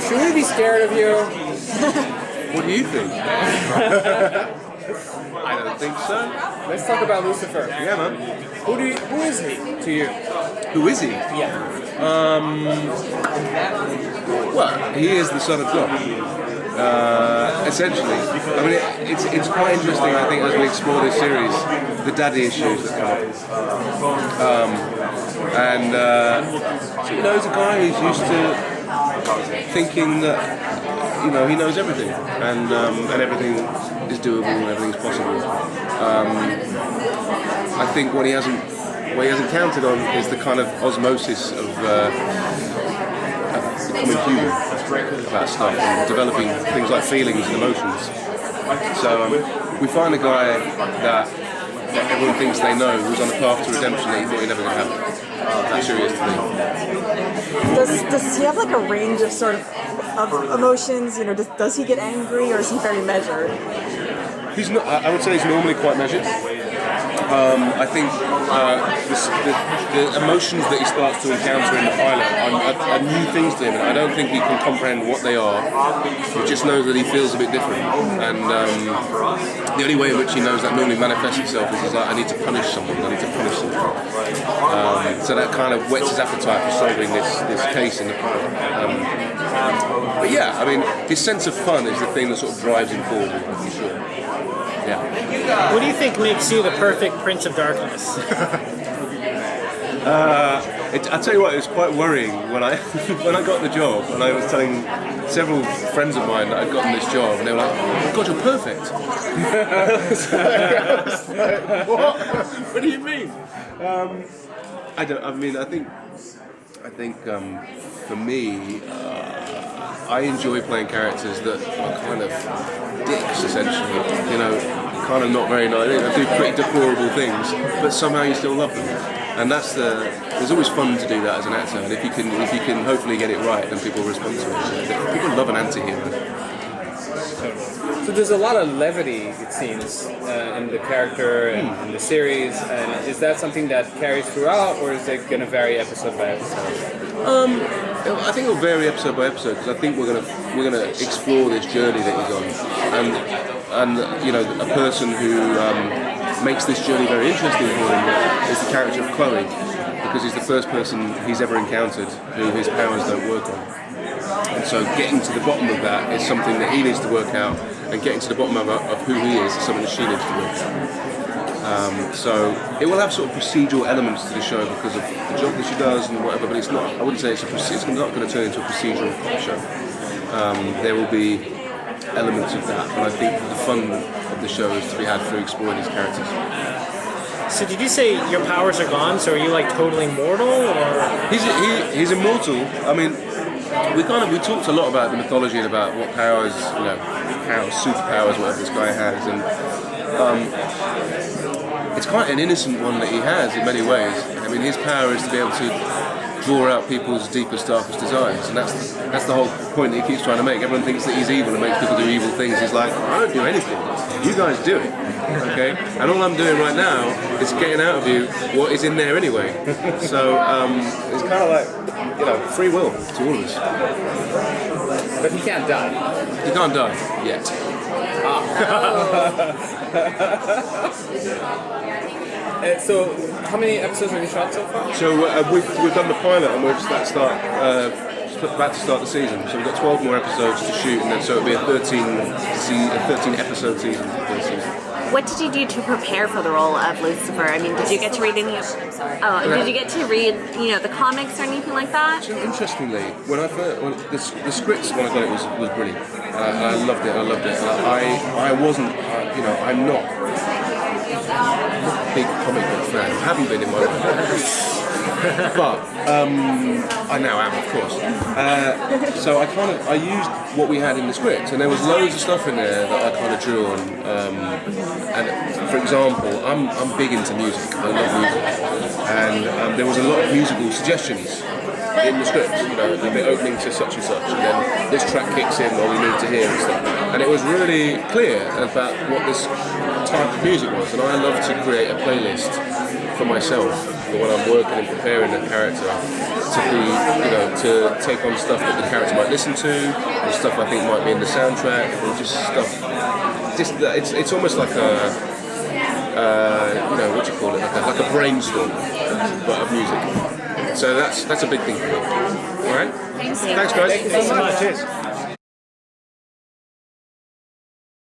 should we be scared of you? What do you think? I don't think so. Let's talk about Lucifer. Yeah, man. Who is he to you? Who is he? Yeah. Well, he is the son of God. Essentially. I mean, it's quite interesting, I think, as we explore this series, the daddy issues that come up. So, you know, he's a guy who's used to thinking that, you know, he knows everything, and everything is doable and everything's possible. I think what he hasn't counted on is the kind of osmosis of becoming human about stuff and developing things like feelings and emotions. So we find a guy that everyone thinks they know who's on the path to redemption that he thought he never going to have. That's who he is to me. Does he have like a range of sort of emotions? You know, does he get angry or is he very measured? He's not. I would say he's normally quite measured. I think the emotions that he starts to encounter in the pilot are new things to him, and I don't think he can comprehend what they are. He just knows that he feels a bit different, and the only way in which he knows that normally manifests itself is like, I need to punish someone, I need to punish someone. So that kind of whets his appetite for solving this case in the pilot. But yeah, I mean, his sense of fun is the thing that sort of drives him forward, for sure. Yeah. What do you think makes you the perfect Prince of Darkness? I tell you what, it was quite worrying when I when I got the job, and I was telling several friends of mine that I'd gotten this job, and they were like, "Oh my God, you're perfect." I was like, what? What do you mean? I think for me, I enjoy playing characters that are kind of dicks, essentially. You know, kind of not very nice. They do pretty deplorable things, but somehow you still love them. And it's always fun to do that as an actor. And if you can hopefully get it right, then people respond to it. People love an anti-hero. So there's a lot of levity, it seems, in the character and in the series. And is that something that carries throughout, or is it going to vary episode by episode? I think it'll vary episode by episode, because I think we're gonna explore this journey that he's on, and you know, a person who makes this journey very interesting for him is the character of Chloe, because he's the first person he's ever encountered who his powers don't work on. And so getting to the bottom of that is something that he needs to work out, and getting to the bottom of who he is something that she needs to work out. So it will have sort of procedural elements to the show because of the job that she does and whatever, but it's not. I wouldn't say it's not going to turn into a procedural show. There will be elements of that, but I think the fun of the show is to be had through exploring these characters. So did you say your powers are gone? So are you like totally mortal, or he's immortal? I mean, we talked a lot about the mythology and about what powers, you know, powers, superpowers, whatever this guy has, and it's quite an innocent one that he has in many ways. I mean, his power is to be able to draw out people's deepest, darkest desires, and that's the whole point that he keeps trying to make. Everyone thinks that he's evil and makes people do evil things. He's like, I don't do anything. You guys do it, okay? And all I'm doing right now is getting out of you what is in there anyway. So it's kind of like, you know, free will to all of us. But he can't die. He can't die yet. So, how many episodes have you shot so far? So we've done the pilot, and we're just about to start the season. So we've got 12 more episodes to shoot, and then so it'll be a 13 episode season for the season. What did you do to prepare for the role of Lucifer? I mean, did you get to read any? Did you get to read, you know, the comics or anything like that? So interestingly, when the scripts when I got it was brilliant. I loved it. I wasn't, you know, I'm not a big comic book fan. I haven't been in my life. But I now am, of course. So I used what we had in the script, and there was loads of stuff in there that I kind of drew on. And for example, I'm big into music. I love music, and there was a lot of musical suggestions in the script. You know, the bit opening to such and such, and then this track kicks in while we move to here and stuff. And it was really clear about what this type of music was, and I love to create a playlist for myself. When I'm working and preparing a character to be, you know, to take on stuff that the character might listen to, or stuff I think might be in the soundtrack, or just stuff. It's almost like a what do you call it? Like a brainstorm, but of music. So that's a big thing for me. All right. Thanks, Thanks, guys. Thank you so much. Cheers.